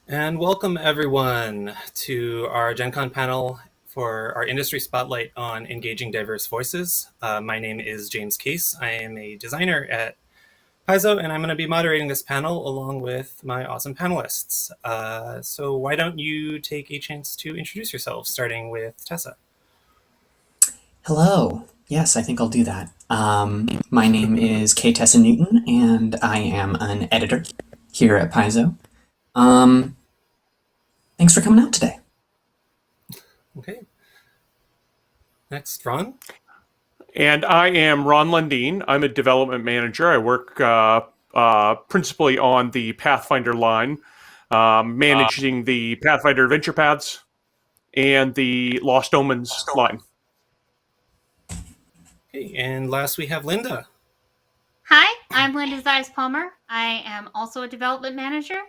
And welcome everyone to our Gen Con panel for our industry spotlight on engaging diverse voices. My name is James Case. I am a designer at Paizo, and I'm going to be moderating this panel along with my awesome panelists. So why don't you take a chance to introduce yourselves, starting with Tessa. Hello. Yes, I think I'll do that. My name is Kay Tessa Newton, and I am an editor here at Paizo. Um, Thanks for coming out today. Okay, next, Ron. And I am Ron Lundeen. I'm a development manager. I work principally on the Pathfinder line, managing the Pathfinder Adventure Paths and the Lost Omens line. Okay, and last we have Linda. Hi, I'm Linda Zeiss Palmer. I am also a development manager,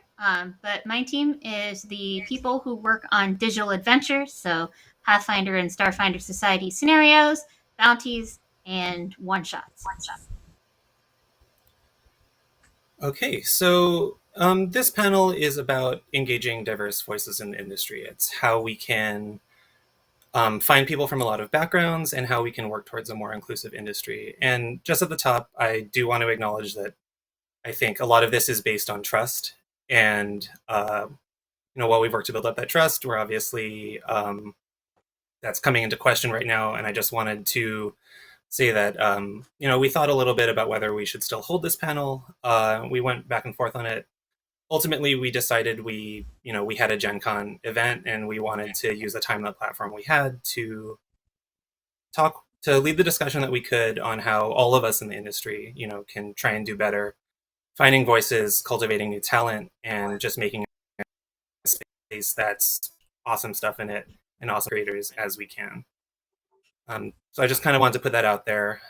but my team is the people who work on digital adventures, so Pathfinder and Starfinder Society scenarios, bounties, and one-shots. Okay, so this panel is about engaging diverse voices in the industry. It's how we can find people from a lot of backgrounds and how we can work towards a more inclusive industry. And just at the top, I do want to acknowledge that I think a lot of this is based on trust. And, while we've worked to build up that trust, we're obviously, that's coming into question right now. And I just wanted to say that, we thought a little bit about whether we should still hold this panel. We went back and forth on it. Ultimately, we decided we had a Gen Con event and we wanted to use the time and the platform we had to lead the discussion that we could on how all of us in the industry, can try and do better, finding voices, cultivating new talent, and just making a space that's awesome stuff in it and awesome creators as we can. So I just kind of wanted to put that out there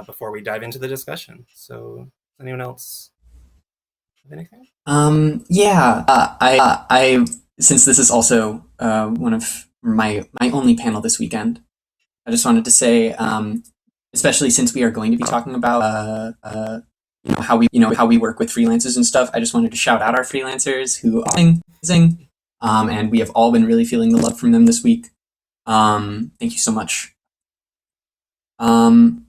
before we dive into the discussion. So, does anyone else have anything? I since this is also one of my only panel this weekend, I just wanted to say, especially since we are going to be talking about how we work with freelancers and stuff. I just wanted to shout out our freelancers who are amazing, and we have all been really feeling the love from them this week. Thank you so much. And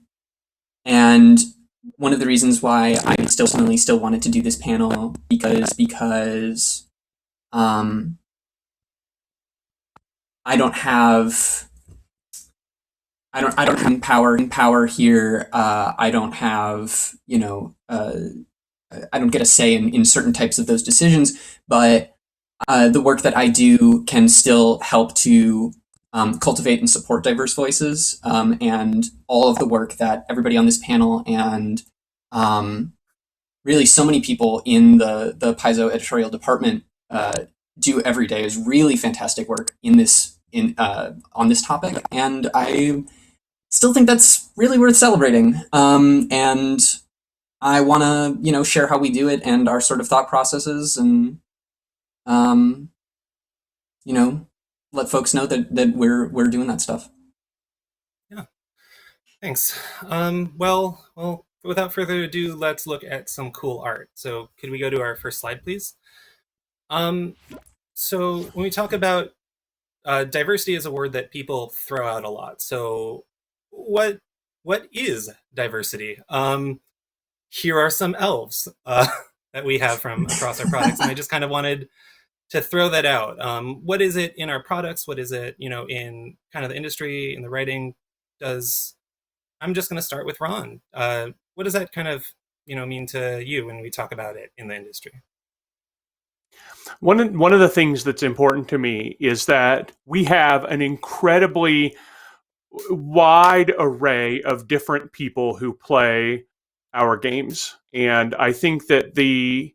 one of the reasons why I still wanted to do this panel because I don't have power here. I don't have I don't get a say in certain types of those decisions, but the work that I do can still help to cultivate and support diverse voices, and all of the work that everybody on this panel and really so many people in the Paizo editorial department do every day is really fantastic work on this topic, and I still think that's really worth celebrating. And I want to share how we do it and our sort of thought processes, and let folks know that we're doing that stuff. Yeah, thanks. Well, without further ado, let's look at some cool art. So, could we go to our first slide, please? So when we talk about diversity is a word that people throw out a lot. So, what is diversity? Here are some elves that we have from across our products, and I just kind of wanted to throw that out. What is it in our products? What is it, in kind of the industry, in the writing? I'm just going to start with Ron. What does that kind of, mean to you when we talk about it in the industry? One of the things that's important to me is that we have an incredibly wide array of different people who play our games. And I think that the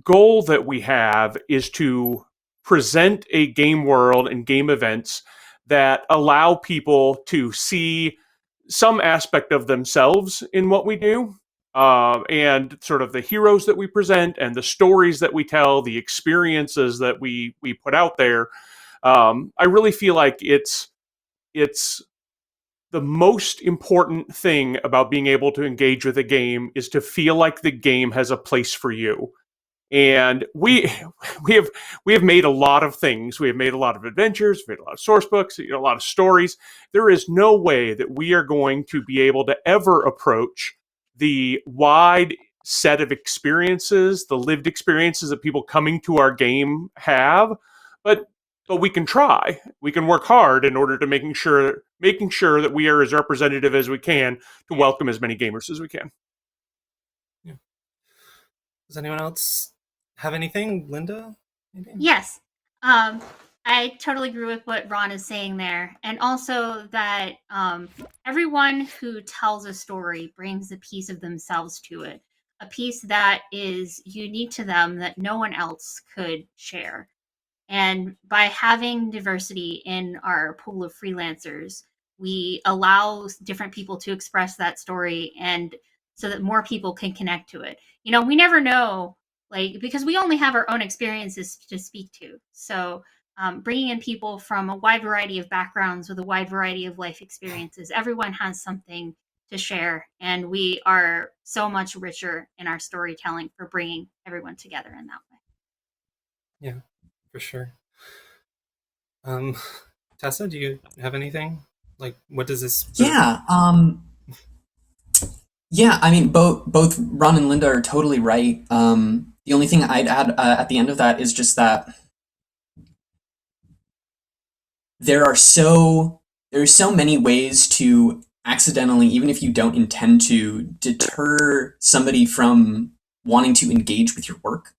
goal that we have is to present a game world and game events that allow people to see some aspect of themselves in what we do, and sort of the heroes that we present and the stories that we tell, the experiences that we put out there. I really feel like it's the most important thing about being able to engage with a game is to feel like the game has a place for you. And we have made a lot of things. We have made a lot of adventures, we've made a lot of source books, a lot of stories. There is no way that we are going to be able to ever approach the wide set of experiences, the lived experiences that people coming to our game have. But we can try. We can work hard in order to making sure that we are as representative as we can to welcome as many gamers as we can. Yeah. Does anyone else have anything? Linda, maybe? Yes. I totally agree with what Ron is saying there. And also that everyone who tells a story brings a piece of themselves to it, a piece that is unique to them that no one else could share. And by having diversity in our pool of freelancers, we allow different people to express that story, and so that more people can connect to it. We never know, because we only have our own experiences to speak to. So bringing in people from a wide variety of backgrounds with a wide variety of life experiences, everyone has something to share. And we are so much richer in our storytelling for bringing everyone together in that way. Yeah, for sure. Tessa, do you have anything? Like, what does this? Yeah. Yeah. I mean, both Ron and Linda are totally right. The only thing I'd add at the end of that is just that there's so many ways to accidentally, even if you don't intend to, deter somebody from wanting to engage with your work.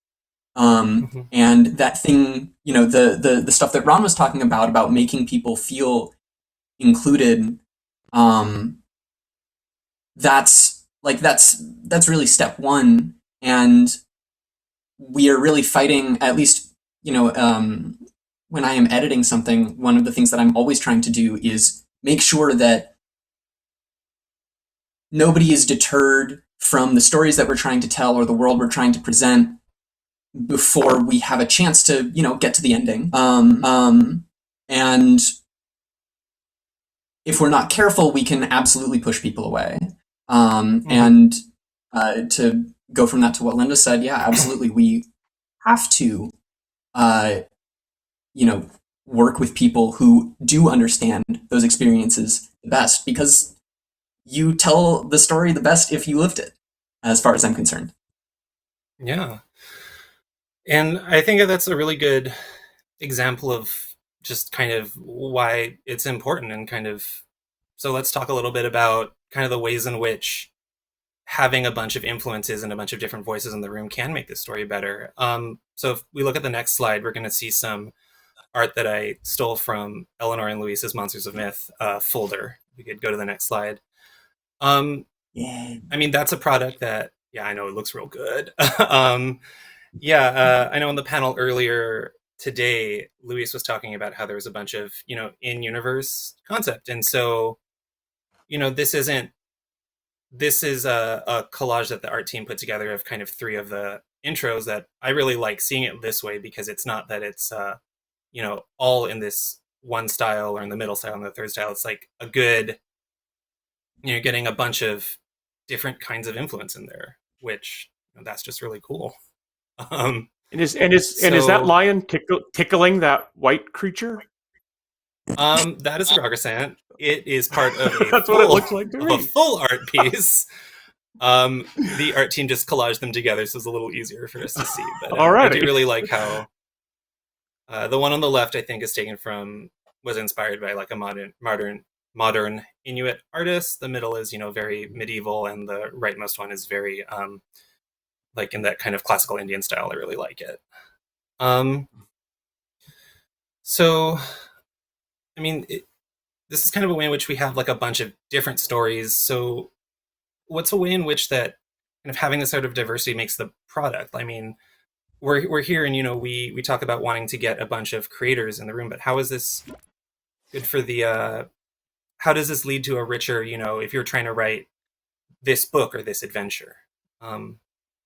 And that thing, the stuff that Ron was talking about making people feel included, that's really step one. And we are really fighting, at least, when I am editing something, one of the things that I'm always trying to do is make sure that nobody is deterred from the stories that we're trying to tell or the world we're trying to present before we have a chance to, get to the ending. And if we're not careful, we can absolutely push people away. And to go from that to what Linda said, yeah, absolutely. We have to, work with people who do understand those experiences the best, because you tell the story the best if you lived it, as far as I'm concerned. Yeah. And I think that's a really good example of just kind of why it's important, and kind of, so let's talk a little bit about kind of the ways in which having a bunch of influences and a bunch of different voices in the room can make the story better. So if we look at the next slide, we're going to see some art that I stole from Eleanor and Luis's Monsters of Myth folder. We could go to the next slide. Yeah. I mean, that's a product that, yeah, I know it looks real good. I know on the panel earlier today, Luis was talking about how there was a bunch of, in-universe concept. And so, this is a collage that the art team put together of kind of 3 of the intros that I really like seeing it this way, because it's not that it's, all in this one style or in the middle style and the third style. It's like a good, getting a bunch of different kinds of influence in there, which that's just really cool. And is that lion tickling that white creature? That is a progressant. It is part of a That's what it looks like to me. A full art piece. The art team just collaged them together, so it's a little easier for us to see. But I do really like how the one on the left, I think, was inspired by like a modern Inuit artist. The middle is, very medieval, and the rightmost one is very like in that kind of classical Indian style. I really like it. So, I mean, this is kind of a way in which we have like a bunch of different stories. So what's a way in which that kind of having this sort of diversity makes the product? I mean, we're here, and we talk about wanting to get a bunch of creators in the room, but how is this good for the how does this lead to a richer, if you're trying to write this book or this adventure?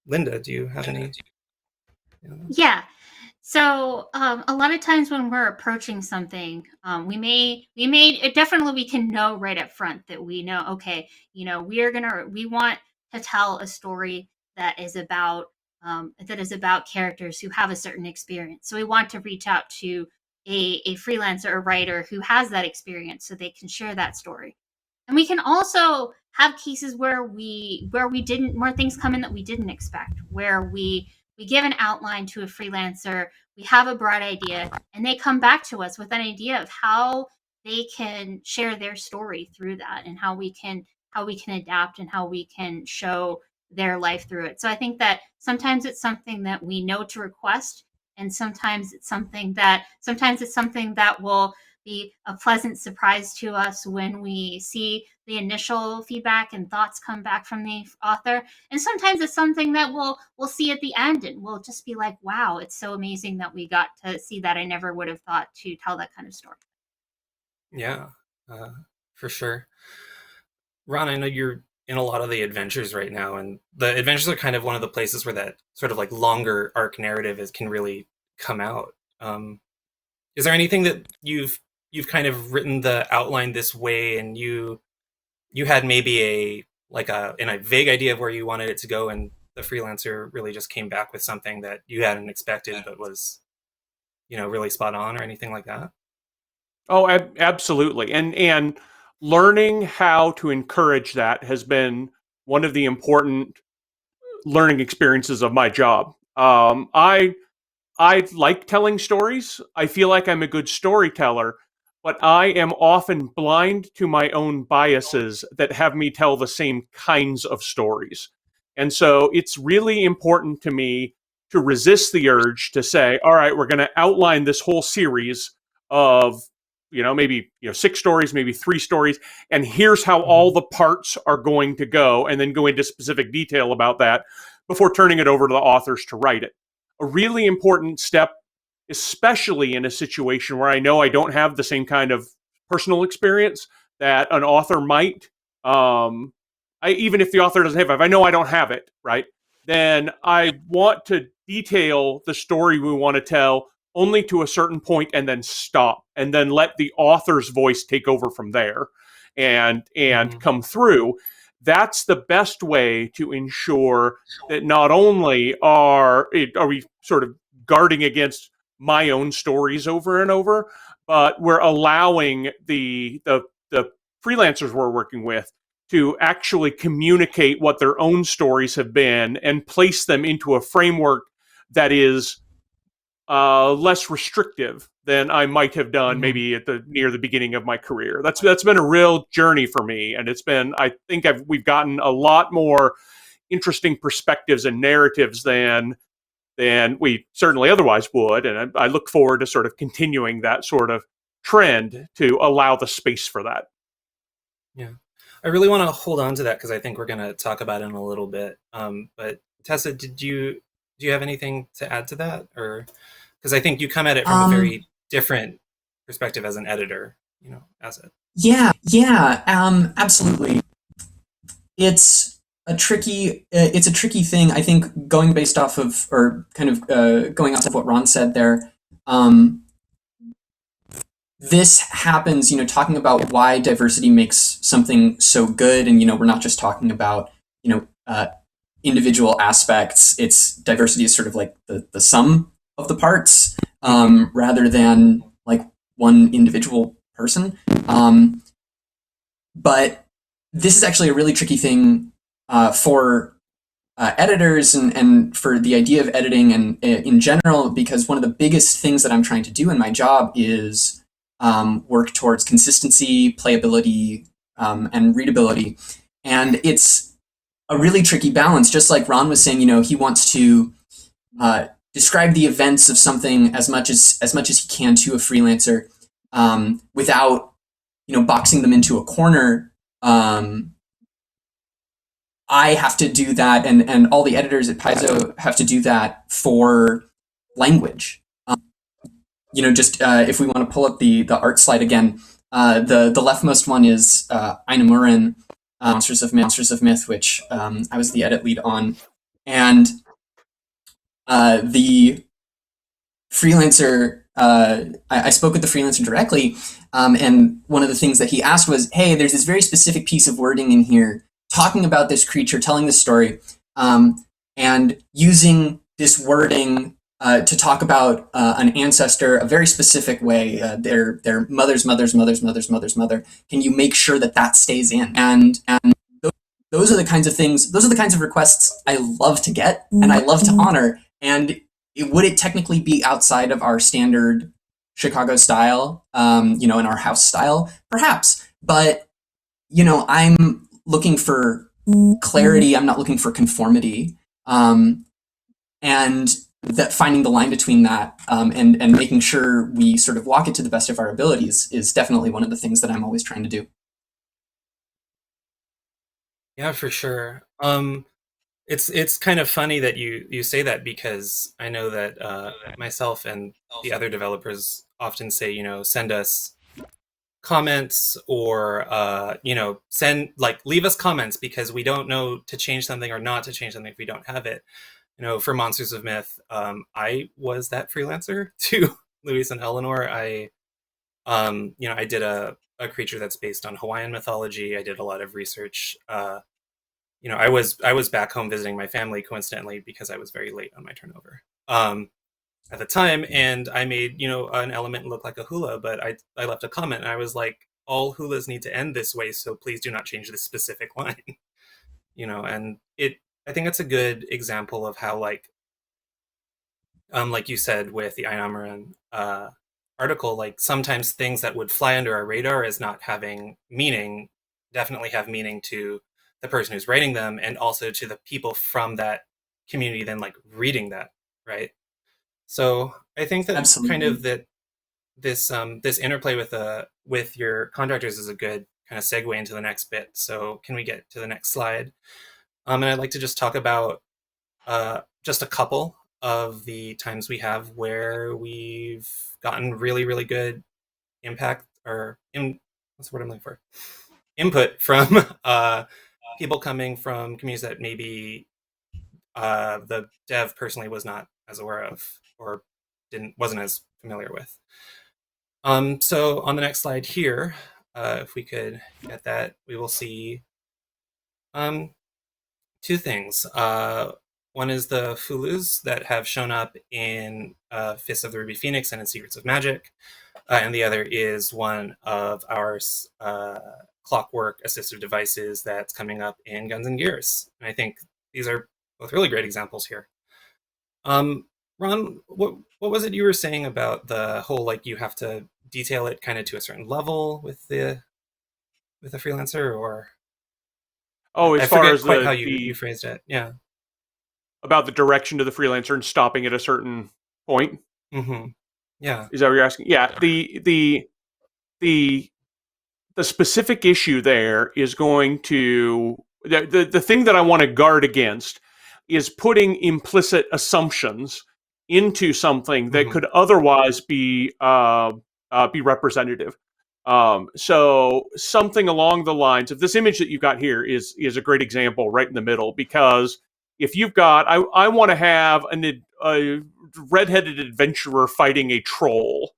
Linda, do you have any? Yeah. So a lot of times when we're approaching something, definitely we can know right up front that we know, okay, we want to tell a story that is about that is about characters who have a certain experience. So we want to reach out to a freelancer or writer who has that experience so they can share that story. And we can also have cases where where things come in that we didn't expect, where we give an outline to a freelancer, we have a broad idea, and they come back to us with an idea of how they can share their story through that, and how we can adapt and how we can show their life through it. So I think that sometimes it's something that we know to request, and sometimes it's something that will be a pleasant surprise to us when we see the initial feedback and thoughts come back from the author. And sometimes it's something that we'll see at the end, and we'll just be like, wow, it's so amazing that we got to see that. I never would have thought to tell that kind of story. Yeah, for sure. Ron, I know you're in a lot of the adventures right now, and the adventures are kind of one of the places where that sort of like longer arc narrative can really come out. Is there anything that you've kind of written the outline this way, and you had maybe a vague idea of where you wanted it to go, and the freelancer really just came back with something that you hadn't expected but was, really spot on, or anything like that? Oh, absolutely. And learning how to encourage that has been one of the important learning experiences of my job. I like telling stories. I feel like I'm a good storyteller, but I am often blind to my own biases that have me tell the same kinds of stories. And so it's really important to me to resist the urge to say, all right, we're going to outline this whole series of, maybe, 6 stories, maybe 3 stories, and here's how all the parts are going to go, and then go into specific detail about that before turning it over to the authors to write it. A really important step, especially in a situation where I know I don't have the same kind of personal experience that an author might. Even if the author doesn't have it, if I know I don't have it, right, then I want to detail the story we want to tell only to a certain point, and then stop, and then let the author's voice take over from there and come through. That's the best way to ensure that not only are we sort of guarding against my own stories over and over, but we're allowing the freelancers we're working with to actually communicate what their own stories have been and place them into a framework that is less restrictive than I might have done maybe near the beginning of my career. That's been a real journey for me, and I think we've gotten a lot more interesting perspectives and narratives than we certainly otherwise would, and I look forward to sort of continuing that sort of trend to allow the space for that. Yeah, I really want to hold on to that because I think we're going to talk about it in a little bit. But Tessa, do you have anything to add to that, or because I think you come at it from a very different perspective as an editor, as it. Yeah, absolutely. It's a tricky thing. I think going based off of, or kind of going off of what Ron said there. This happens, talking about why diversity makes something so good, and we're not just talking about individual aspects. It's diversity is sort of like the sum of the parts, rather than like one individual person. But this is actually a really tricky thing for editors and for the idea of editing and in general, because one of the biggest things that I'm trying to do in my job is work towards consistency, playability, and readability. And it's a really tricky balance. Just like Ron was saying, he wants to describe the events of something as much as he can to a freelancer, without boxing them into a corner. I have to do that, and all the editors at Paizo have to do that for language. If we want to pull up the art slide again, the leftmost one is Ina Murin, Monsters of Myth, which I was the edit lead on, and the freelancer. I spoke with the freelancer directly, and one of the things that he asked was, "Hey, there's this very specific piece of wording in here talking about this creature, telling this story, and using this wording to talk about an ancestor a very specific way, their mother's mother. Can you make sure that that stays in? And those are the kinds of things. Those are the kinds of requests I love to get and I love to honor. And would it technically be outside of our standard Chicago style, in our house style? Perhaps, but I'm looking for clarity. I'm not looking for conformity. And that finding the line between that and making sure we sort of walk it to the best of our abilities is definitely one of the things that I'm always trying to do. Yeah, for sure. It's kind of funny that you say that, because I know that myself and the other developers often say, send us comments, or leave us comments, because we don't know to change something or not to change something if we don't have it. For Monsters of Myth, I was that freelancer to Luis and Eleanor. I did a creature that's based on Hawaiian mythology. I did a lot of research. I was back home visiting my family, coincidentally, because I was very late on my turnover at the time, and I made an element look like a hula, but I left a comment and I was like, all hulas need to end this way, so please do not change this specific line. And I think that's a good example of how, like you said with the Einamaran article, like sometimes things that would fly under our radar as not having meaning definitely have meaning to the person who's writing them, and also to the people from that community then like reading that, right? So I think that kind Absolutely. of this interplay with your contractors is a good kind of segue into the next bit. So can we get to the next slide? And I'd like to just talk about just a couple of the times we have where we've gotten really, really good impact, or what's the word I'm looking for? Input from people coming from communities that maybe the dev personally was not as aware of, or wasn't as familiar with. So on the next slide here, if we could get that, we will see um, two things. One is the Fulus that have shown up in Fists of the Ruby Phoenix and in Secrets of Magic, and the other is one of our clockwork assistive devices that's coming up in Guns and Gears. And I think these are both really great examples here. Ron, what was it you were saying about the whole, like, you have to detail it kind of to a certain level with the freelancer, or Oh, as I far forget as quite how the you phrased it. Yeah. about the direction to the freelancer and stopping at a certain point. Mm-hmm. Yeah. Is that what you're asking? Yeah. The specific issue there is going to the thing that I want to guard against is putting implicit assumptions into something that Mm-hmm. could otherwise be representative. So something along the lines of this image that you've got here is a great example right in the middle, because if you've got, I want to have a redheaded adventurer fighting a troll,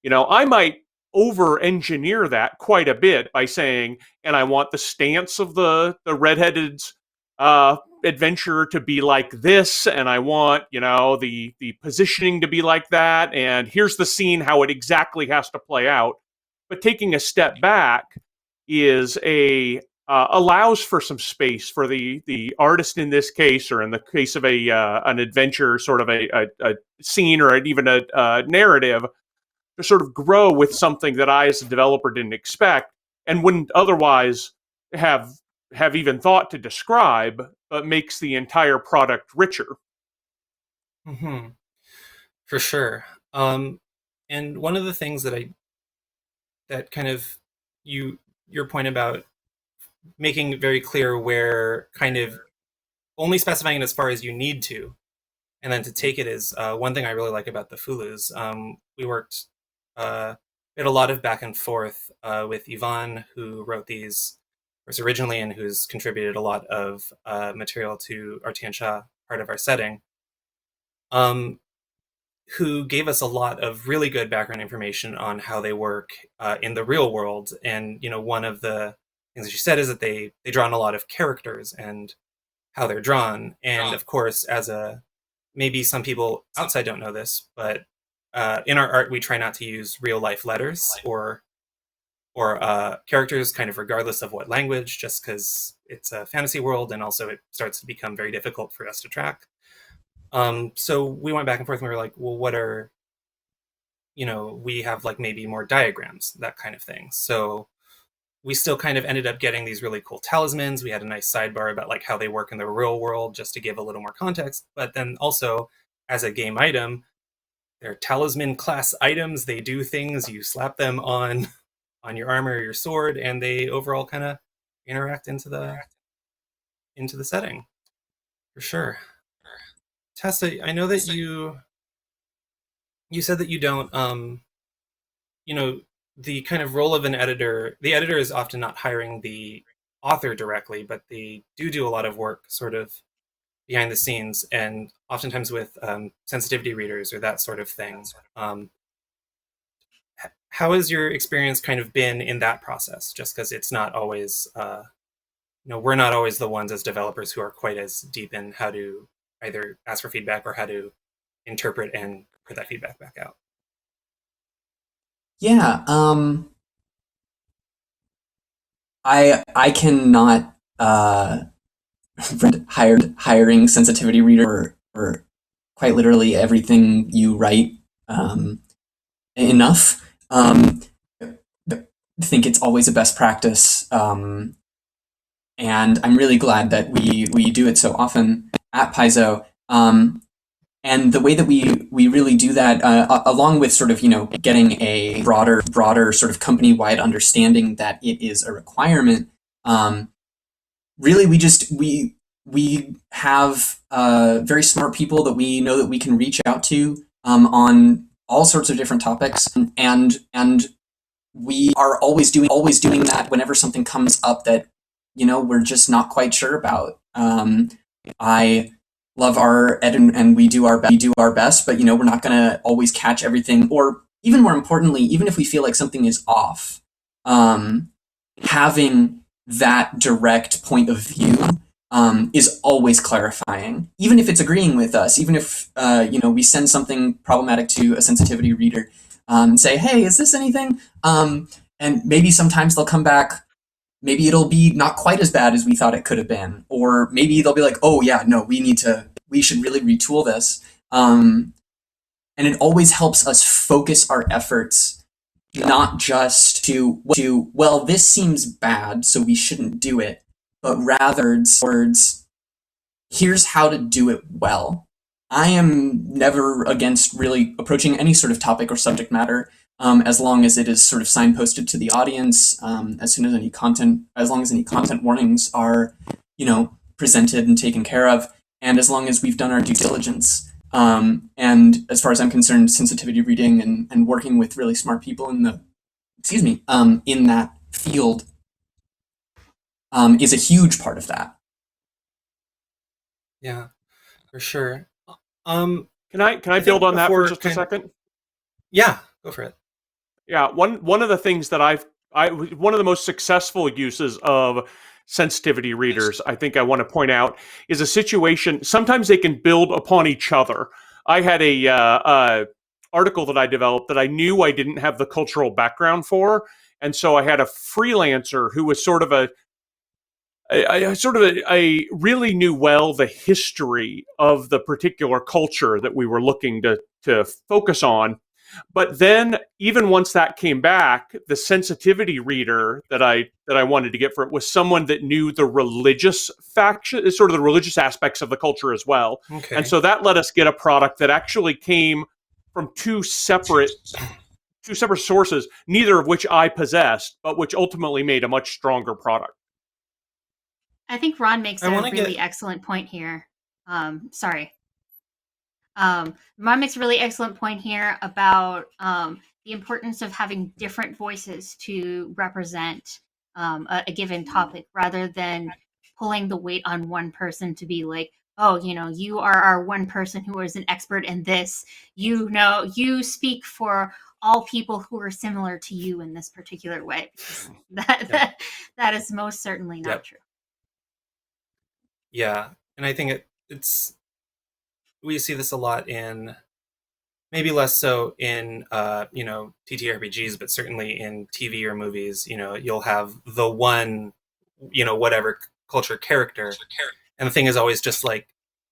I might over engineer that quite a bit by saying, and I want the stance of the redheaded adventurer to be like this, and I want the positioning to be like that, and here's the scene how it exactly has to play out. But taking a step back is allows for some space for the artist in this case, or in the case of an adventure, sort of a scene, or even a narrative, to sort of grow with something that I, as a developer, didn't expect and wouldn't otherwise have even thought to describe, but makes the entire product richer. Mm-hmm. For sure. And one of the things that kind of your point about making very clear where kind of only specifying it as far as you need to, and then to take it is one thing I really like about the Fulus. We worked, we had a lot of back and forth with Yvonne, who wrote these originally and who's contributed a lot of material to our Tiansha part of our setting, who gave us a lot of really good background information on how they work in the real world. And one of the things that she said is that they draw on a lot of characters, and how they're drawn. And of course, maybe some people outside don't know this, but in our art, we try not to use real life letters or characters, kind of regardless of what language, just because it's a fantasy world, and also it starts to become very difficult for us to track. So we went back and forth, and we were like, well, what are, we have like maybe more diagrams, that kind of thing. So we still kind of ended up getting these really cool talismans. We had a nice sidebar about like how they work in the real world, just to give a little more context. But then also, as a game item, they're talisman class items. They do things. You slap them on your armor or your sword, and they overall kind of interact into the setting, for sure. Tessa, I know that you said that you don't the kind of role of an editor. The editor is often not hiring the author directly, but they do a lot of work sort of behind the scenes, and oftentimes with sensitivity readers or that sort of thing. How has your experience kind of been in that process? Just because it's not always, we're not always the ones as developers who are quite as deep in how to either ask for feedback or how to interpret and put that feedback back out. Yeah, I cannot hiring sensitivity reader or quite literally everything you write enough. I think it's always a best practice, and I'm really glad that we do it so often at Paizo. And the way that we really do that, along with sort of getting a broader sort of company-wide understanding that it is a requirement. Really, we have very smart people that we know that we can reach out to on all sorts of different topics, and we are always doing that whenever something comes up that we're just not quite sure about. I love our edit, and we do our best, but we're not going to always catch everything, or even more importantly, even if we feel like something is off, having that direct point of view is always clarifying, even if it's agreeing with us, even if we send something problematic to a sensitivity reader and say, hey, is this anything? And maybe sometimes they'll come back, maybe it'll be not quite as bad as we thought it could have been, or maybe they'll be like, oh yeah, no, we should really retool this. And it always helps us focus our efforts, not just to, well, this seems bad, so we shouldn't do it, but rather towards, here's how to do it well. I am never against really approaching any sort of topic or subject matter, as long as it is sort of signposted to the audience, as long as any content warnings are, presented and taken care of, and as long as we've done our due diligence. And as far as I'm concerned, sensitivity reading and working with really smart people in that field is a huge part of that. Yeah, for sure. Can I build on that for just a second? Yeah, go for it. Yeah, one of the things that one of the most successful uses of sensitivity readers, I think I want to point out, is a situation. Sometimes they can build upon each other. I had a article that I developed that I knew I didn't have the cultural background for, and so I had a freelancer who was sort of a really knew well the history of the particular culture that we were looking to focus on. But then, even once that came back, the sensitivity reader that I wanted to get for it was someone that knew the religious faction, sort of the religious aspects of the culture as well. Okay. And so that let us get a product that actually came from two separate sources, neither of which I possessed, but which ultimately made a much stronger product. I think Ron makes a really excellent point here. Ron makes a really excellent point here about the importance of having different voices to represent a given topic, rather than pulling the weight on one person to be like, oh, you are our one person who is an expert in this. You speak for all people who are similar to you in this particular way. That is most certainly not true. Yeah. and I think it's we see this a lot in, maybe less so in TTRPGs, but certainly in TV or movies. You'll have the one, whatever culture character, and the thing is always just like,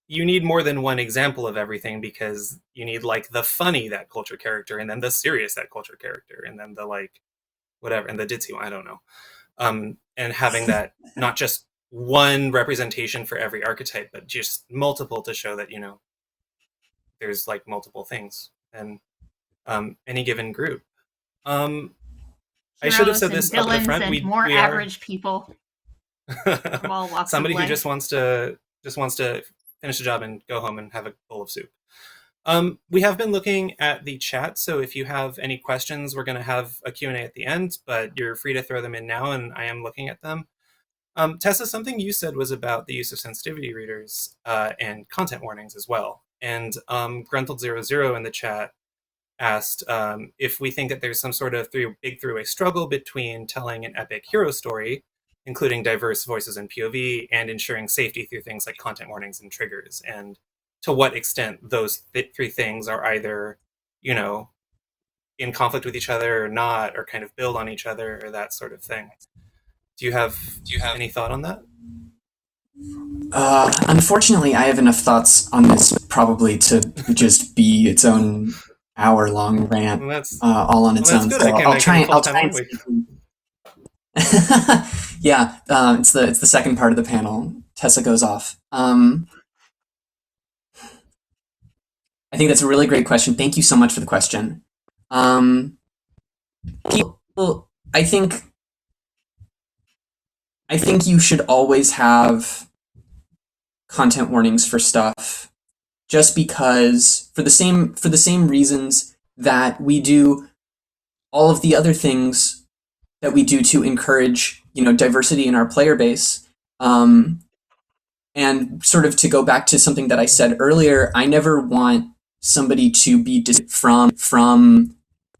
you need more than one example of everything, because you need like the funny that culture character, and then the serious that culture character, and then the like whatever, and the ditzy one, I don't know. And having that, not just one representation for every archetype, but just multiple, to show that there's like multiple things, and any given group. I should have Heroes said and this up at the villains front. and We more we are average people from all walks of somebody who life. just wants to finish the job and go home and have a bowl of soup. We have been looking at the chat, so if you have any questions, we're going to have a Q&A at the end, but you're free to throw them in now, and I am looking at them. Tessa, something you said was about the use of sensitivity readers and content warnings as well. And Gruntled00 in the chat asked if we think that there's some sort of big throughway struggle between telling an epic hero story, including diverse voices and POV, and ensuring safety through things like content warnings and triggers, and to what extent those three things are either, in conflict with each other or not, or kind of build on each other, or that sort of thing. Do you have any thought on that? Unfortunately, I have enough thoughts on this probably to just be its own hour-long rant, all on its own. Good. So I'll try and yeah, it's the second part of the panel. Tessa goes off. I think that's a really great question. Thank you so much for the question. People, I think you should always have content warnings for stuff, just because for the same reasons that we do all of the other things that we do to encourage diversity in our player base. And sort of to go back to something that I said earlier, I never want somebody to be from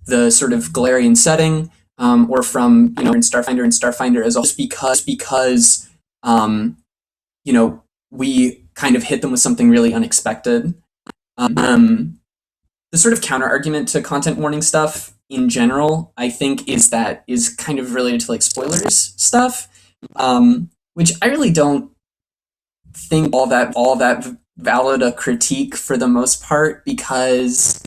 the sort of Galarian setting, or from in Starfinder as well, just because we kind of hit them with something really unexpected. The sort of counter argument to content warning stuff in general, I think, is kind of related to like spoilers stuff, which I really don't think all that valid a critique for the most part, because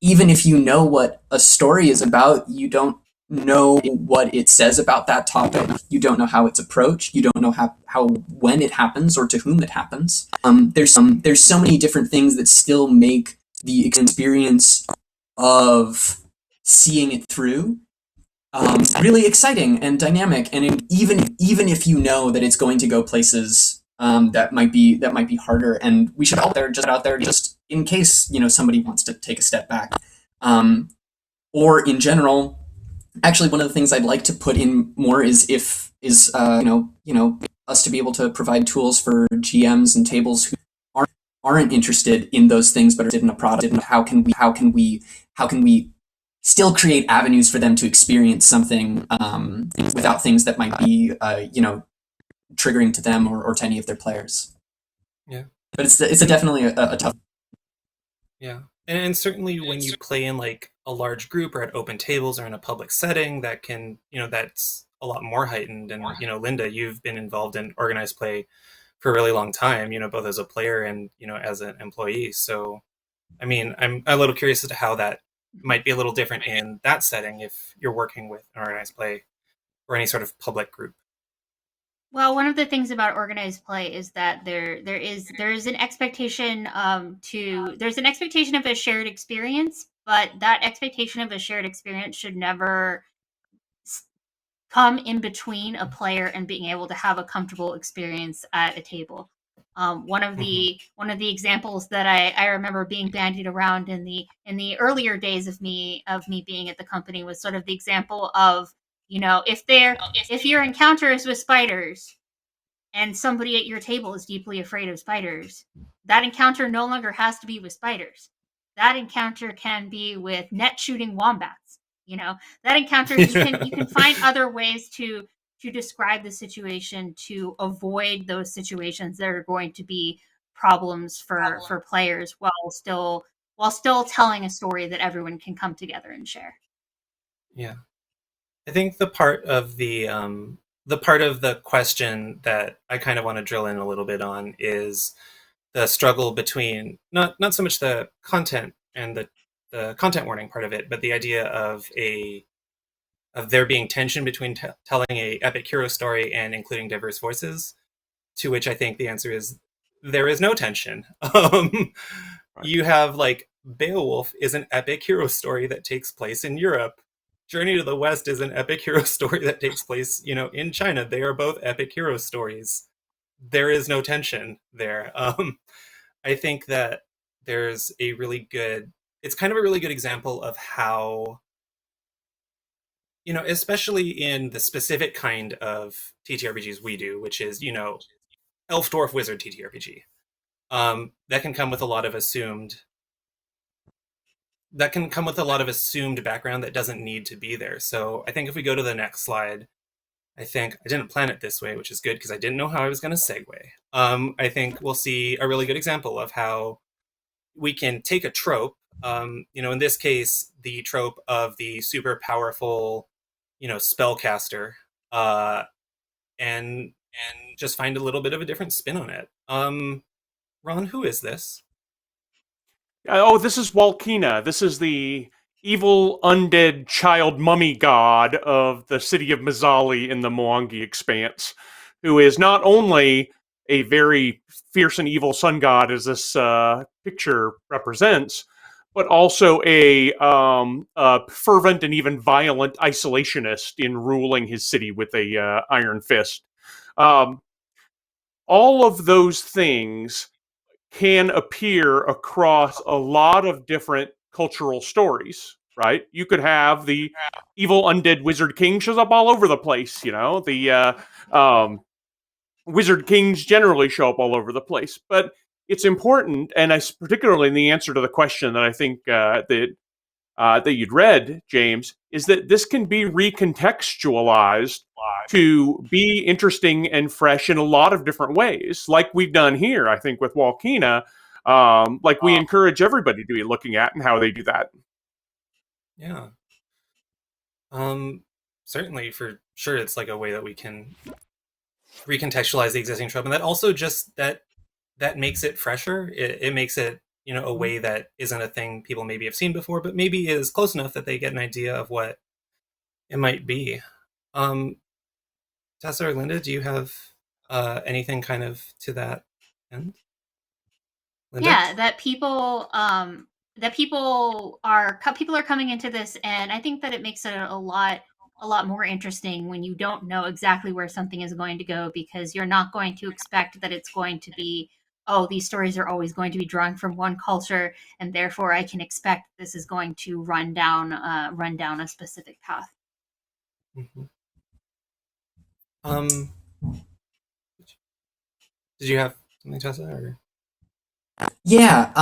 even if you know what a story is about, you don't know what it says about that topic. You don't know how it's approached. You don't know how when it happens or to whom it happens. There's so many different things that still make the experience of seeing it through really exciting and dynamic. And even if you know that it's going to go places that might be harder, and we should out there just in case somebody wants to take a step back, or in general. Actually, one of the things I'd like to put in more is us to be able to provide tools for GMs and tables who aren't interested in those things but are interested in a product. How can we still create avenues for them to experience something without things that might be triggering to them or to any of their players. Yeah, but it's definitely a tough. Yeah, and certainly when you play in like a large group or at open tables or in a public setting, that can that's a lot more heightened. And Linda, you've been involved in organized play for a really long time, both as a player and as an employee. So I mean, I'm a little curious as to how that might be a little different in that setting if you're working with an organized play or any sort of public group. Well, one of the things about organized play is that there is an expectation there's an expectation of a shared experience, but that expectation of a shared experience should never come in between a player and being able to have a comfortable experience at a table. One of the examples that I remember being bandied around in the earlier days of me being at the company was sort of the example of, if your encounter is with spiders and somebody at your table is deeply afraid of spiders, that encounter no longer has to be with spiders. That encounter can be with net shooting wombats. That encounter, you can find other ways to to describe the situation to avoid those situations that are going to be problems for players while still telling a story that everyone can come together and share. Yeah. I think the part of the question that I kind of want to drill in a little bit on is the struggle between not so much the content and the content warning part of it, but the idea of there being tension between telling a epic hero story and including diverse voices. To which I think the answer is there is no tension. You have like Beowulf is an epic hero story that takes place in Europe. Journey to the West is an epic hero story that takes place, in China. They are both epic hero stories. There is no tension there. I think that there's it's kind of a really good example of how, especially in the specific kind of TTRPGs we do, which is, elf, dwarf, wizard TTRPG. That can come with a lot of assumed background that doesn't need to be there. So I think if we go to the next slide, I think I didn't plan it this way, which is good because I didn't know how I was going to segue. I think we'll see a really good example of how we can take a trope. In this case, the trope of the super powerful, spellcaster, and just find a little bit of a different spin on it. Ron, who is this? This is Walkina. This is the evil undead child mummy god of the city of Mazzali in the Mwangi Expanse, who is not only a very fierce and evil sun god, as this picture represents, but also a fervent and even violent isolationist in ruling his city with a iron fist. All of those things can appear across a lot of different cultural stories, right? You could have the evil undead wizard king shows up all over the place, the wizard kings generally show up all over the place. But it's important, and particularly in the answer to the question that I think that you'd read, James, is that this can be recontextualized to be interesting and fresh in a lot of different ways, like we've done here, I think, with Walkina. Like we encourage everybody to be looking at and how they do that. Yeah. Certainly, for sure, it's like a way that we can recontextualize the existing trope, and that also just that makes it fresher. It makes it a way that isn't a thing people maybe have seen before, but maybe is close enough that they get an idea of what it might be. Tessa or Linda, do you have anything kind of to that end? Linda? Yeah, that people are coming into this, and I think that it makes it a lot more interesting when you don't know exactly where something is going to go, because you're not going to expect that it's going to be, oh, these stories are always going to be drawing from one culture, and therefore I can expect this is going to run down a specific path. Mm-hmm. Did you have something, Tessa? Or? Yeah.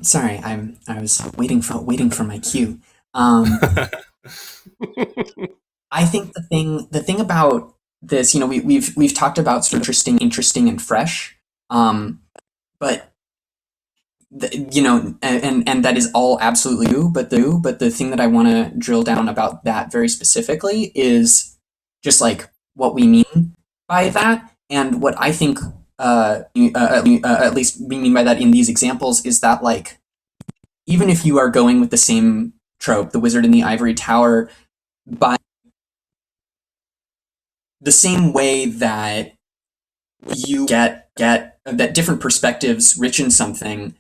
Sorry, I was waiting for my cue. I think the thing about this, we've talked about sort of interesting and fresh, but and that is all absolutely true. But the thing that I want to drill down about that very specifically is just like what we mean by that, and what I think, at least we mean by that in these examples, is that like even if you are going with the same trope, the wizard in the ivory tower, by the same way that you get that different perspectives rich in something,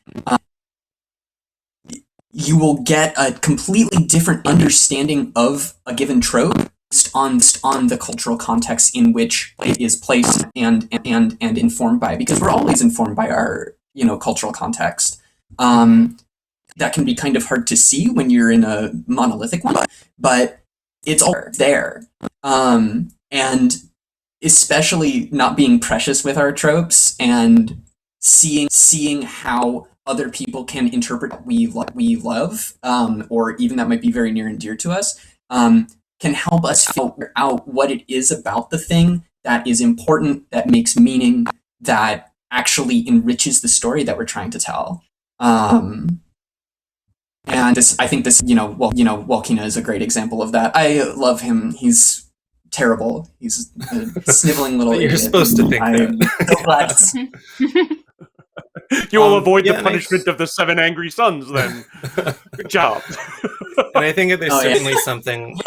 you will get a completely different understanding of a given trope based on the cultural context in which it is placed and informed by, because we're always informed by our cultural context. That can be kind of hard to see when you're in a monolithic one, but it's all there. And especially not being precious with our tropes and seeing how other people can interpret what we love, or even that might be very near and dear to us. can help us figure out what it is about the thing that is important, that makes meaning, that actually enriches the story that we're trying to tell. And this, I think this, Walkina is a great example of that. I love him. He's terrible. He's a sniveling little But you're idiot. supposed to think I'm that. so glad to see. You will avoid the yeah, punishment of the 7 angry sons, then. Good job. And I think that there's Oh, yeah. certainly something.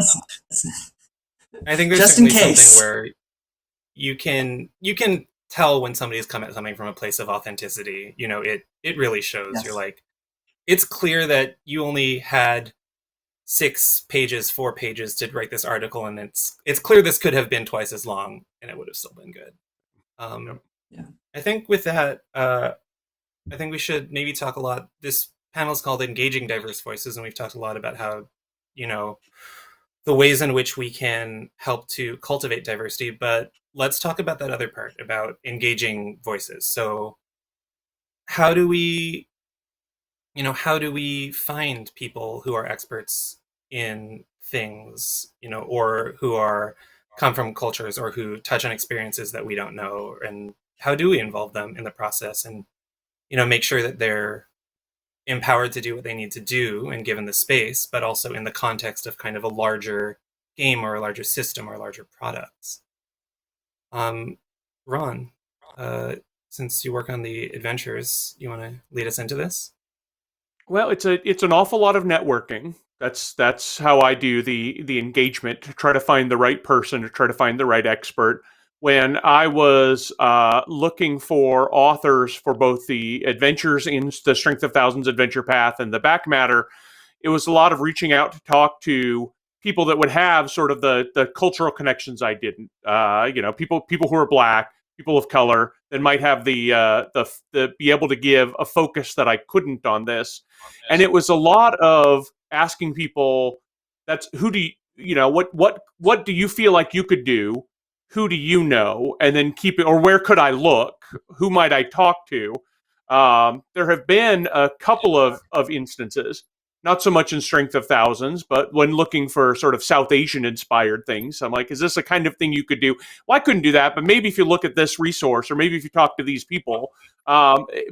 Yes. I think there's Just in certainly case. something where you can tell when somebody's come at something from a place of authenticity. You know, it really shows. Yes. You're like, it's clear that you only had 6 pages, 4 pages to write this article, and it's clear this could have been twice as long, and it would have still been good. Yeah. I think with that, I think we should maybe talk a lot. This panel is called Engaging Diverse Voices, and we've talked a lot about how, you know, the ways in which we can help to cultivate diversity, but let's talk about that other part, about engaging voices. So how do we find people who are experts in things, or who come from cultures or who touch on experiences that we don't know, and how do we involve them in the process and, make sure that they're empowered to do what they need to do and given the space, but also in the context of kind of a larger game or a larger system or larger products. Ron, since you work on the adventures, you want to lead us into this? Well, it's an awful lot of networking. That's how I do the engagement, to try to find the right person, to try to find the right expert. When I was looking for authors for both the adventures in the Strength of Thousands adventure path and the back matter, it was a lot of reaching out to talk to people that would have sort of the cultural connections I didn't. People who are Black, people of color, that might have the be able to give a focus that I couldn't on this. And it was a lot of asking people, that's who do what do you feel like you could do? Who do you know? And then keep it, or where could I look? Who might I talk to? There have been a couple of instances, not so much in Strength of Thousands, but when looking for sort of South Asian inspired things, I'm like, is this a kind of thing you could do? Well, I couldn't do that, but maybe if you look at this resource, or maybe if you talk to these people,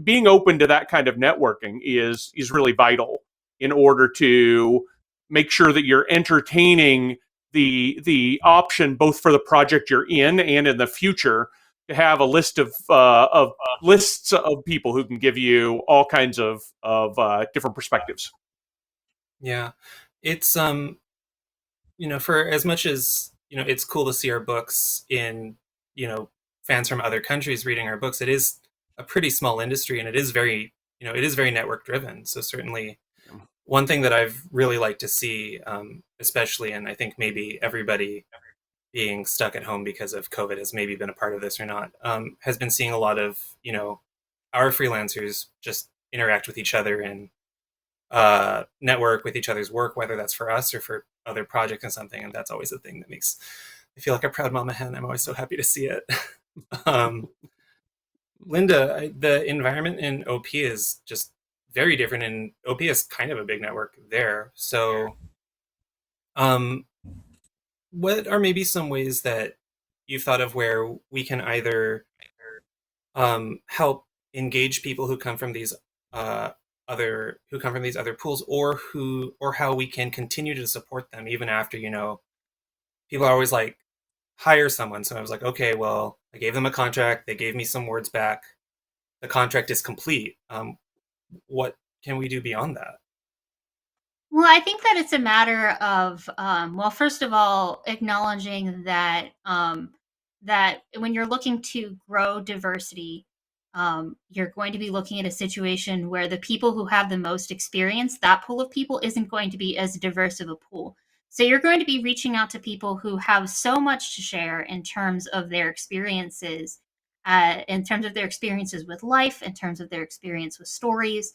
being open to that kind of networking is really vital in order to make sure that you're entertaining the option both for the project you're in and in the future, to have a list of lists of people who can give you all kinds of different perspectives. Yeah, it's for as much as it's cool to see our books in fans from other countries reading our books. It is a pretty small industry, and it is very network driven. So certainly, one thing that I've really liked to see, especially, and I think maybe everybody being stuck at home because of COVID has maybe been a part of this or not, has been seeing a lot of our freelancers just interact with each other and network with each other's work, whether that's for us or for other projects and something. And that's always the thing that makes me feel like a proud mama hen. I'm always so happy to see it. Linda, the environment in OP is just very different, and OP is kind of a big network there. So, what are maybe some ways that you've thought of where we can either help engage people who come from these other pools, or how we can continue to support them even after people are always like, hire someone. So I was like, okay, well, I gave them a contract, they gave me some words back, the contract is complete. What can we do beyond that? Well, I think that it's a matter of, first of all, acknowledging that that when you're looking to grow diversity, you're going to be looking at a situation where the people who have the most experience, that pool of people isn't going to be as diverse of a pool. So you're going to be reaching out to people who have so much to share in terms of their experiences, with life, in terms of their experience with stories,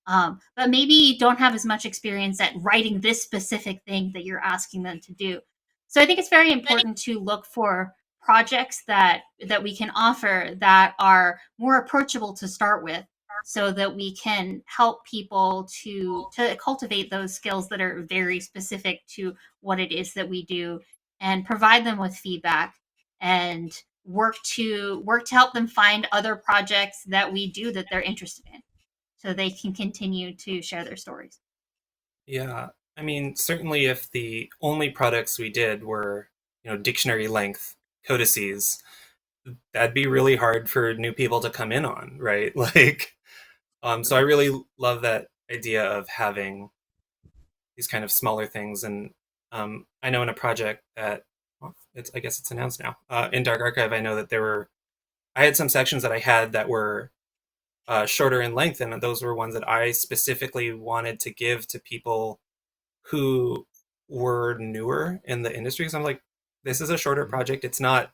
but maybe don't have as much experience at writing this specific thing that you're asking them to do. So I think it's very important to look for projects that we can offer that are more approachable to start with, so that we can help people to cultivate those skills that are very specific to what it is that we do, and provide them with feedback, and work to help them find other projects that we do that they're interested in, so they can continue to share their stories. Yeah. I mean, certainly if the only products we did were, dictionary length codices, that'd be really hard for new people to come in on, right? Like, so I really love that idea of having these kind of smaller things. And I know in a project that, well, I guess it's announced now, in Dark Archive, I know that I had some sections that I had that were shorter in length, and those were ones that I specifically wanted to give to people who were newer in the industry. So I'm like, this is a shorter project. It's not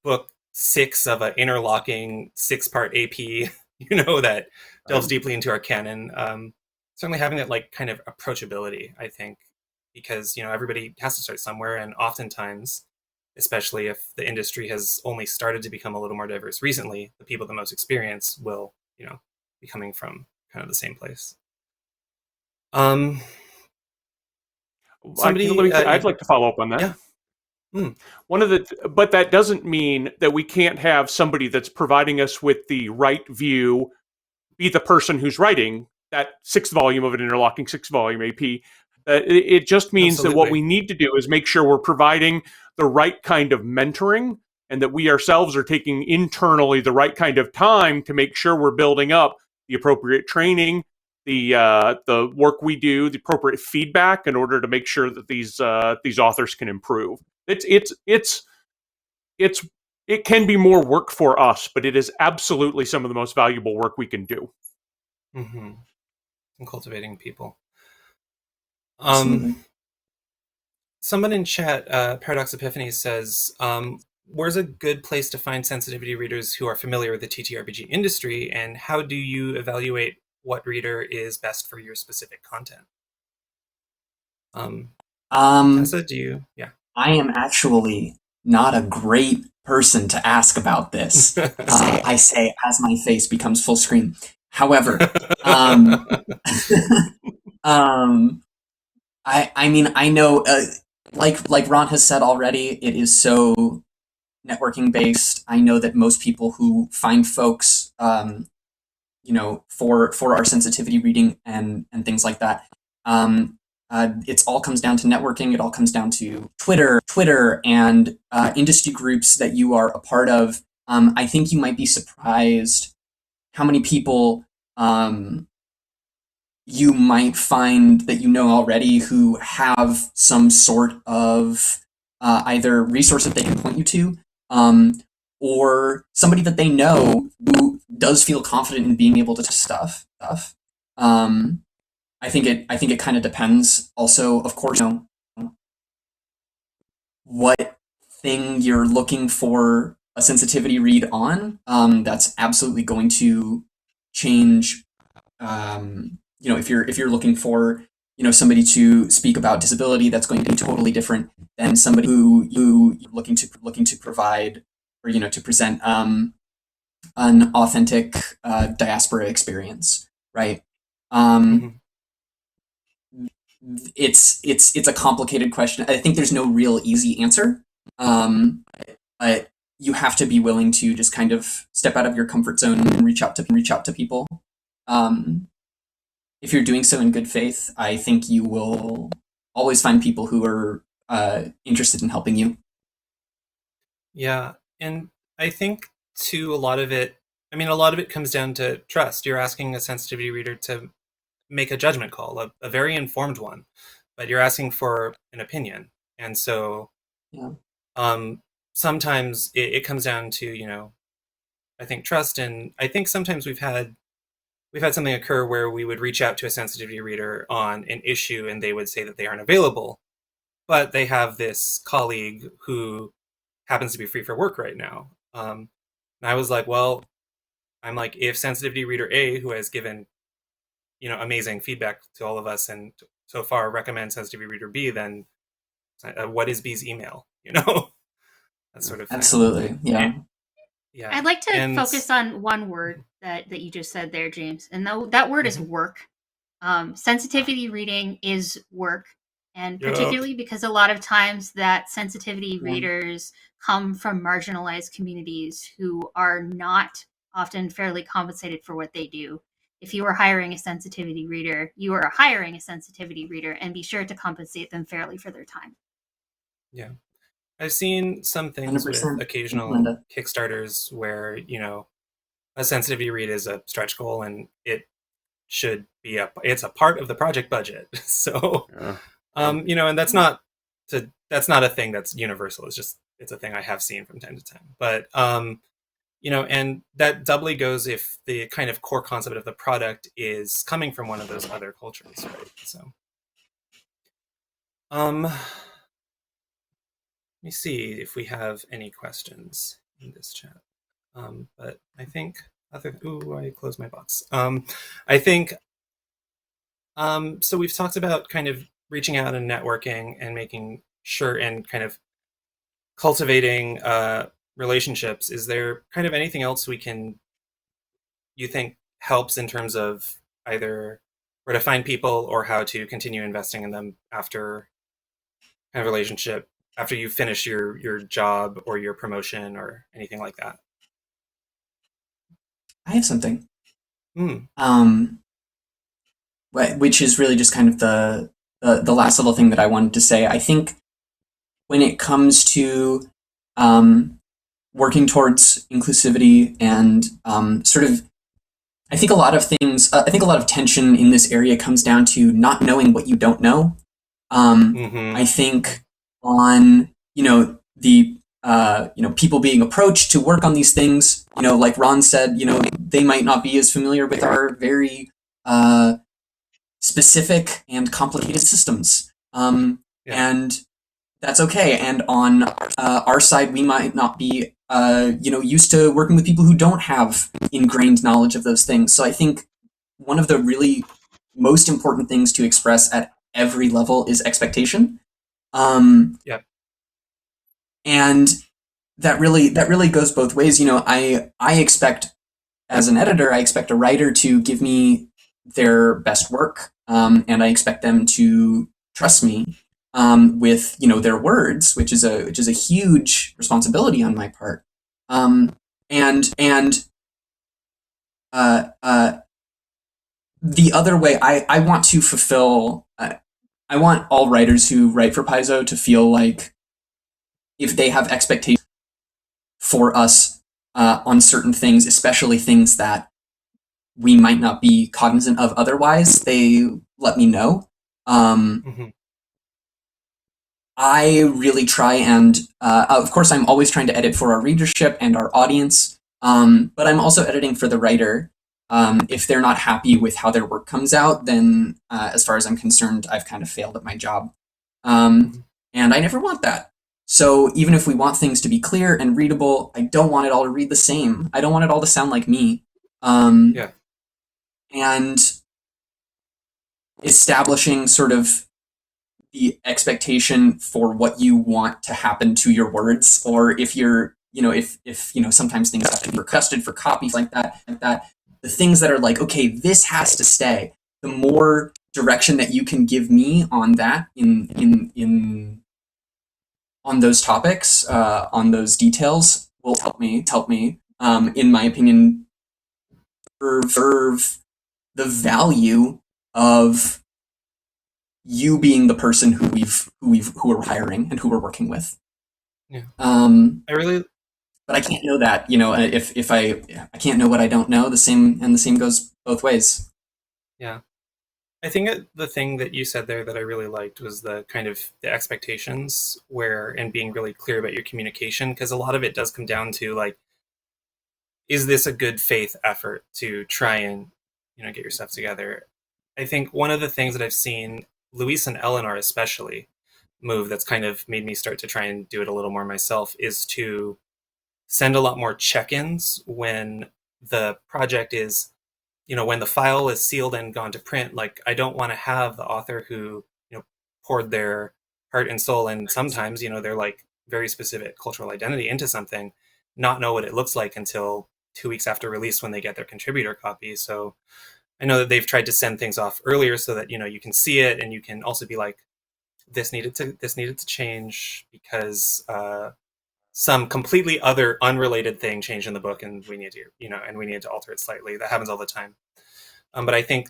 book 6 of an interlocking 6-part AP, that delves deeply into our canon. Certainly having that like kind of approachability, I think, because everybody has to start somewhere, and oftentimes, especially if the industry has only started to become a little more diverse recently, the people with the most experience will be coming from kind of the same place. Somebody, I'd like to follow up on that. yeah. But that doesn't mean that we can't have somebody that's providing us with the right view be the person who's writing that 6th volume of an interlocking 6-volume AP. It just means that what we need to do is make sure we're providing the right kind of mentoring, and that we ourselves are taking internally the right kind of time to make sure we're building up the appropriate training, the work we do, the appropriate feedback, in order to make sure that these authors can improve. It can be more work for us, but it is absolutely some of the most valuable work we can do. Mm-hmm. And cultivating people. Absolutely. Someone in chat, Paradox Epiphany, says, where's a good place to find sensitivity readers who are familiar with the TTRPG industry, and how do you evaluate what reader is best for your specific content? Tessa, do you? Yeah. I am actually not a great person to ask about this. I say as my face becomes full screen. However, I mean, I know, like Ron has said already, it is so networking based. I know that most people who find folks, for our sensitivity reading and things like that, it all comes down to networking. It all comes down to Twitter, and industry groups that you are a part of. I think you might be surprised how many people you might find that already who have some sort of either resource that they can point you to, or somebody that they know who does feel confident in being able to stuff. I think it kind of depends. Also, of course, what thing you're looking for a sensitivity read on. That's absolutely going to change. If you're looking for somebody to speak about disability, that's going to be totally different than somebody who looking to provide or to present an authentic diaspora experience, right? It's a complicated question. I think there's no real easy answer, but you have to be willing to just kind of step out of your comfort zone and reach out to people. If you're doing so in good faith, I think you will always find people who are interested in helping you. Yeah, and I think too, a lot of it comes down to trust. You're asking a sensitivity reader to make a judgment call, a very informed one, but you're asking for an opinion. And so sometimes it comes down to, I think trust. And I think sometimes we've had something occur where we would reach out to a sensitivity reader on an issue and they would say that they aren't available, but they have this colleague who happens to be free for work right now. And I was like, well, if sensitivity reader A, who has given amazing feedback to all of us and so far recommends sensitivity reader B, then what is B's email? That sort of thing. Absolutely, yeah. Yeah. I'd like to And focus on one word that you just said there, James, and that word is work. Sensitivity reading is work, and yep. particularly because a lot of times that sensitivity Yeah. readers come from marginalized communities who are not often fairly compensated for what they do. If you are hiring a sensitivity reader, you are hiring a sensitivity reader, and be sure to compensate them fairly for their time. Yeah. I've seen some things with 100%. Thank you, occasional Linda. Kickstarters where, a sensitivity read is a stretch goal and it should be it's a part of the project budget. So, Yeah. and that's not a thing that's universal. It's a thing I have seen from time to time. But, and that doubly goes if the kind of core concept of the product is coming from one of those other cultures, right? So, let me see if we have any questions in this chat. But I think I closed my box. I think so. We've talked about kind of reaching out and networking and making sure and kind of cultivating relationships. Is there kind of anything else you think helps in terms of either where to find people or how to continue investing in them after kind of relationship after you finish your job or your promotion or anything like that? I have something. Mm, Um, which is really just kind of the last little thing that I wanted to say. I think when it comes to um, working towards inclusivity and sort of, I think a lot of things, I think a lot of tension in this area comes down to not knowing what you don't know. hmm I think on, the, people being approached to work on these things, like Ron said, they might not be as familiar with our very specific and complicated systems. Yeah. And that's okay. And on our side, we might not be, used to working with people who don't have ingrained knowledge of those things. So I think one of the really most important things to express at every level is expectation. Yep. And that really goes both ways. I expect, as an editor, I expect a writer to give me their best work, and I expect them to trust me with their words, which is a huge responsibility on my part. And the other way, I want to fulfill. I want all writers who write for Paizo to feel like if they have expectations for us on certain things, especially things that we might not be cognizant of otherwise, they let me know. hmm I really try and, of course, I'm always trying to edit for our readership and our audience, but I'm also editing for the writer. If they're not happy with how their work comes out, then as far as I'm concerned, I've kind of failed at my job. hmm And I never want that. So even if we want things to be clear and readable, I don't want it all to read the same. I don't want it all to sound like me. Um, Yeah. and establishing sort of the expectation for what you want to happen to your words, or if you're, if sometimes things have to be requested for copies like that, the things that are like, okay, this has to stay. The more direction that you can give me on that, in on those topics, on those details, will help me. In my opinion, preserve the value of you being the person who we're hiring and who we're working with. Yeah. Um, I really, but I can't know that, if I can't know what I don't know. The same goes both ways. yeah. I think the thing that you said there that I really liked was the kind of the expectations and being really clear about your communication, because a lot of it does come down to like, is this a good faith effort to try and, get your stuff together? I think one of the things that I've seen Luis and Eleanor especially move that's kind of made me start to try and do it a little more myself is to send a lot more check-ins when the project is, when the file is sealed and gone to print. Like, I don't want to have the author who, poured their heart and soul and sometimes, their like very specific cultural identity into something, not know what it looks like until 2 weeks after release when they get their contributor copy. So I know that they've tried to send things off earlier so that you can see it, and you can also be like, this needed to change because some completely other unrelated thing changed in the book, and we need to alter it slightly. That happens all the time. But I think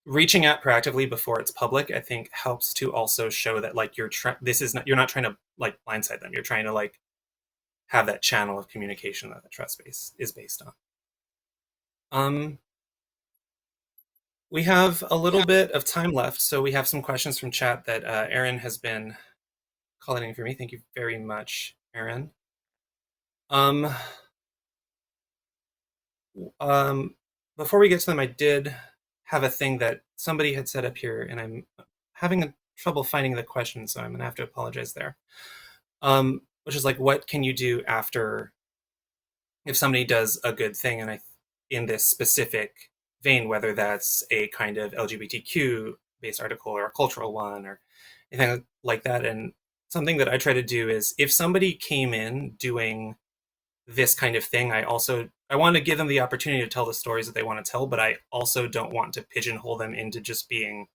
reaching out proactively before it's public, I think helps to also show that like you're not trying to like blindside them. You're trying to like have that channel of communication that the trust base is based on. We have a little bit of time left, so we have some questions from chat that Aaron has been collating for me. Thank you very much, Aaron. Before we get to them, I did have a thing that somebody had set up here, and I'm having trouble finding the question, so I'm going to have to apologize there. Which is like, what can you do after if somebody does a good thing, and in this specific vein, whether that's a kind of LGBTQ based article or a cultural one or anything like that. And something that I try to do is if somebody came in doing this kind of thing, I want to give them the opportunity to tell the stories that they want to tell, but I also don't want to pigeonhole them into just being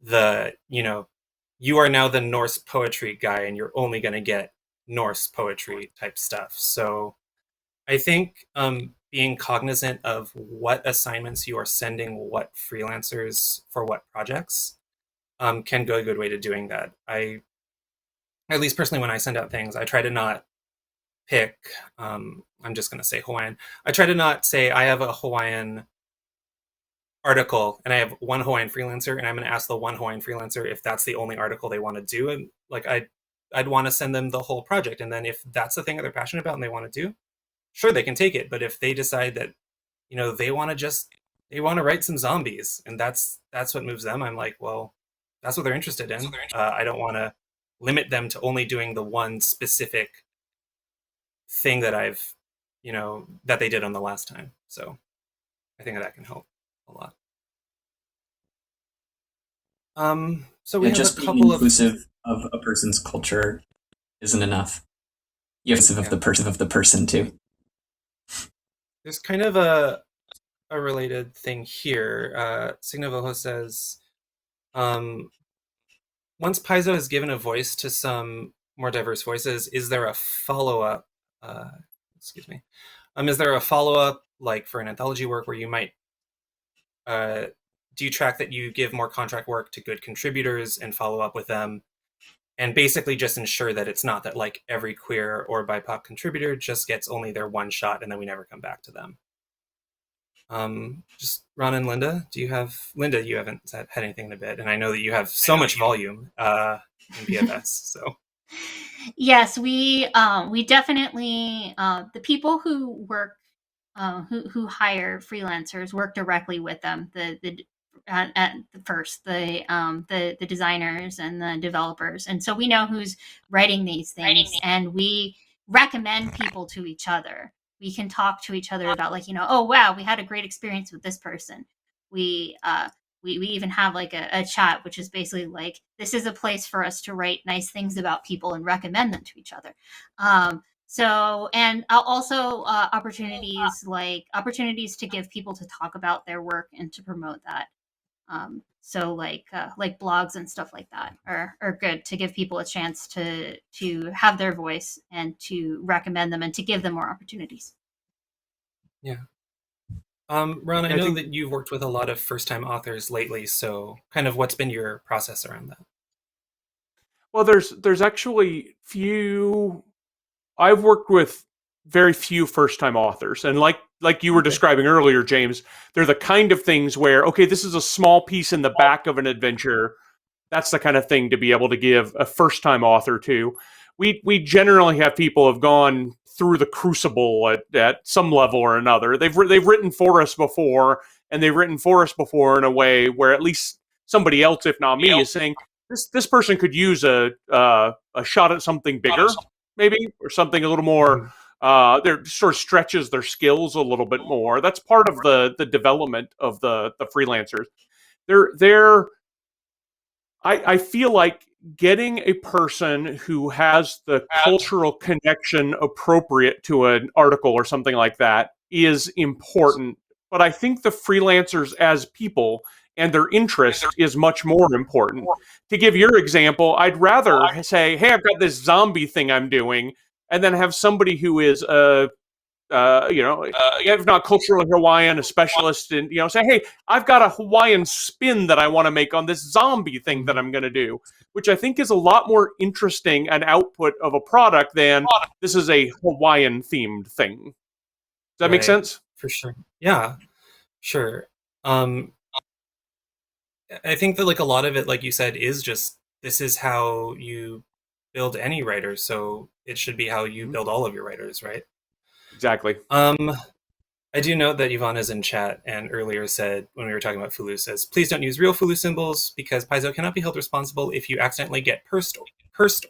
the, you are now the Norse poetry guy and you're only going to get Norse poetry type stuff. So I think being cognizant of what assignments you are sending what freelancers for what projects can go a good way to doing that. At least personally, when I send out things, I try to not pick, I'm just going to say Hawaiian. I try to not say I have a Hawaiian article and I have one Hawaiian freelancer and I'm going to ask the one Hawaiian freelancer if that's the only article they want to do. And like, I'd want to send them the whole project. And then if that's the thing that they're passionate about and they want to do, sure, they can take it. But if they decide that, they want to write some zombies and that's what moves them, I'm like, well, that's what they're interested in. I don't want to limit them to only doing the one specific thing that that they did on the last time. So I think that can help a lot. So we have just a being couple inclusive of a person's culture isn't enough. You have to be inclusive of the person too. There's kind of a related thing here. Signavoho says, once Paizo has given a voice to some more diverse voices, is there a follow-up? Excuse me. Is there a follow-up, like for an anthology work, where you might do you track that you give more contract work to good contributors and follow up with them, and basically just ensure that it's not that like every queer or BIPOC contributor just gets only their one shot and then we never come back to them? Just Ron and Linda, you haven't had anything in a bit, and I know that you have so much volume in PFS. So yes, we definitely the people who work who hire freelancers work directly with them. At first the designers and the developers, and so we know who's writing these things, and we recommend people to each other. We can talk to each other about, like, oh wow, we had a great experience with this person. We even have like a chat, which is basically like, this is a place for us to write nice things about people and recommend them to each other. So, and also opportunities to give people to talk about their work and to promote that. So like blogs and stuff like that are good to give people a chance to have their voice and to recommend them and to give them more opportunities. Yeah. Ron, I know that you've worked with a lot of first-time authors lately, so kind of what's been your process around that? Well, there's actually few. I've worked with very few first-time authors, and like you were describing earlier, James, they're the kind of things where, okay, this is a small piece in the back of an adventure. That's the kind of thing to be able to give a first-time author to. We generally have people who have gone through the crucible at some level or another. They've written for us before, and they've written for us before in a way where at least somebody else, if not me, is saying this person could use a shot at something bigger, maybe, or something a little more. There sort of stretches their skills a little bit more. That's part of the development of the freelancers. They're I feel like getting a person who has the cultural connection appropriate to an article or something like that is important. But I think the freelancers as people and their interest is much more important. To give your example, I'd rather say, hey, I've got this zombie thing I'm doing, and then have somebody who is a if not cultural Hawaiian, a specialist in, say, hey, I've got a Hawaiian spin that I want to make on this zombie thing that I'm going to do, which I think is a lot more interesting an output of a product than this is a Hawaiian themed thing. Does that make sense? For sure. Yeah, sure. I think that like a lot of it, like you said, is just this is how you build any writer, so it should be how you build all of your writers, right? Exactly. I do note that Ivana's in chat and earlier said, when we were talking about Fulu, says, please don't use real Fulu symbols because Paizo cannot be held responsible if you accidentally get cursed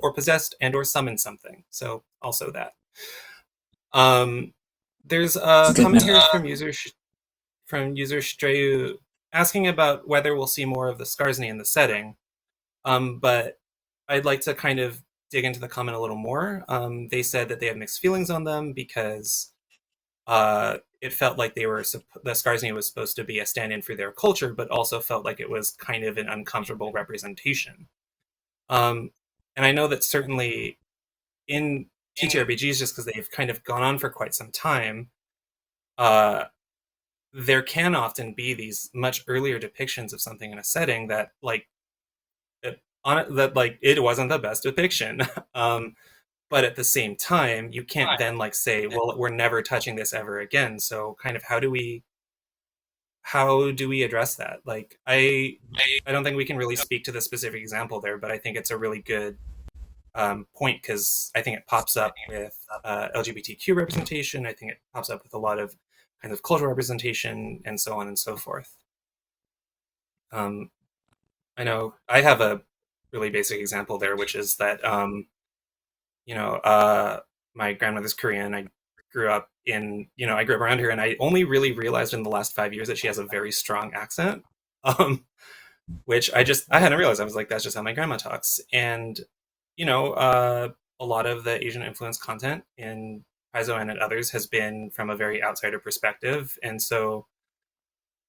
or possessed and or summon something. So also that. There's a comment here from user Streyu asking about whether we'll see more of the Skarsny in the setting. But I'd like to kind of dig into the comment a little more. They said that they have mixed feelings on them because it felt like the Skarsny was supposed to be a stand-in for their culture, but also felt like it was kind of an uncomfortable representation. And I know that certainly in TTRPGs, just because they've kind of gone on for quite some time, there can often be these much earlier depictions of something in a setting that it wasn't the best depiction. But at the same time, you can't then say, well, we're never touching this ever again. So kind of how do we address that? I don't think we can really speak to the specific example there, but I think it's a really good point because I think it pops up with LGBTQ representation. I think it pops up with a lot of kind of cultural representation and so on and so forth. I know I have a really basic example there, which is that my grandmother's Korean. I grew up around here, and I only really realized in the last 5 years that she has a very strong accent, which I hadn't realized. I was like, that's just how my grandma talks. And, a lot of the Asian influence content in Paizo and in others has been from a very outsider perspective. And so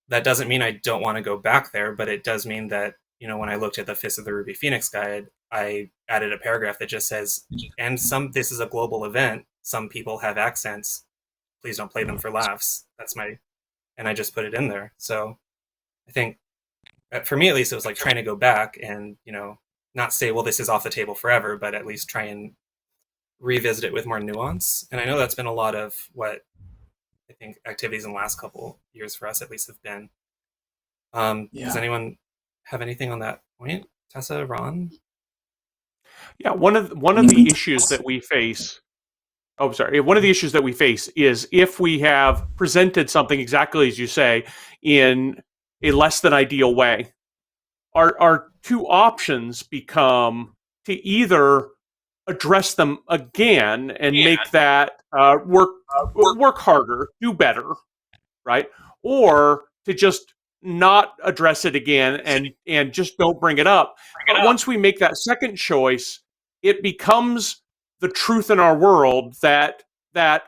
that doesn't mean I don't want to go back there, but it does mean that, when I looked at the Fist of the Ruby Phoenix guide, I added a paragraph that just says, and this is a global event. Some people have accents. Please don't play them for laughs. And I just put it in there. So I think for me, at least, it was like trying to go back and, not say, well, this is off the table forever, but at least try and revisit it with more nuance. And I know that's been a lot of what I think activities in the last couple years for us at least have been. Does anyone have anything on that point? Tessa, Ron? Yeah, one of the issues that we face. Oh, sorry. One of the issues that we face is if we have presented something exactly as you say in a less than ideal way, our two options become to either address them again and make that work harder, do better, right? Or to just not address it again and just don't bring it up. But once we make that second choice, it becomes the truth in our world that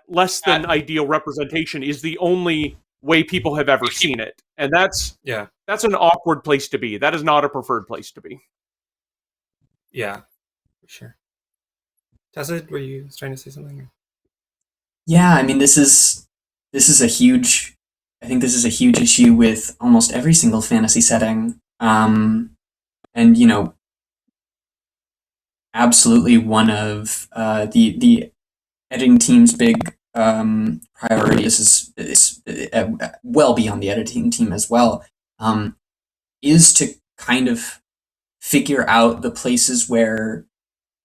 less than ideal representation is the only way people have ever seen it. And that's an awkward place to be. That is not a preferred place to be. Yeah, for sure. Tessa, were you trying to say something? Yeah, I mean, this is a huge issue with almost every single fantasy setting. And, absolutely one of the editing team's big priorities is well beyond the editing team as well, is to kind of figure out the places where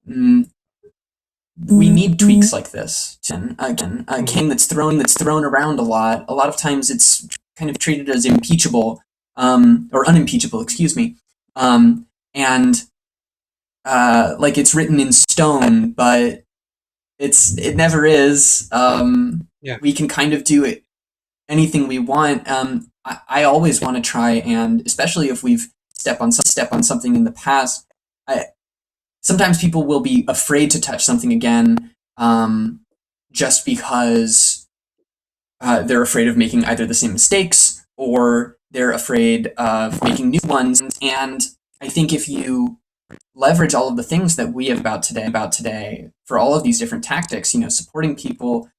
we need tweaks like this. Again, a game that's thrown around a lot. A lot of times it's kind of treated as impeachable, or unimpeachable, excuse me. And like it's written in stone, but it never is. We can kind of do it anything we want. I always want to try, and especially if we've step on something in the past. Sometimes people will be afraid to touch something again, just because they're afraid of making either the same mistakes or they're afraid of making new ones. And I think if you leverage all of the things that we have about today for all of these different tactics, supporting people,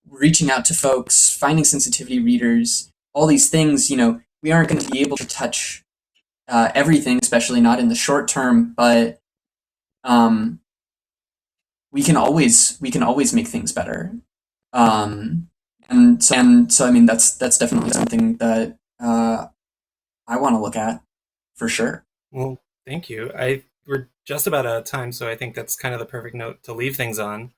reaching out to folks, finding sensitivity readers, all these things, we aren't going to be able to touch everything, especially not in the short term, but we can always make things better. And so I mean that's definitely something that I want to look at for sure. Well, thank you. We're just about out of time, so I think that's kind of the perfect note to leave things on.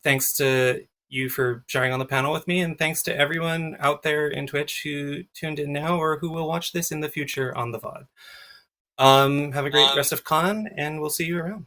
Thanks to you for sharing on the panel with me, and thanks to everyone out there in Twitch who tuned in now or who will watch this in the future on the VOD. Have a great rest of con, and we'll see you around.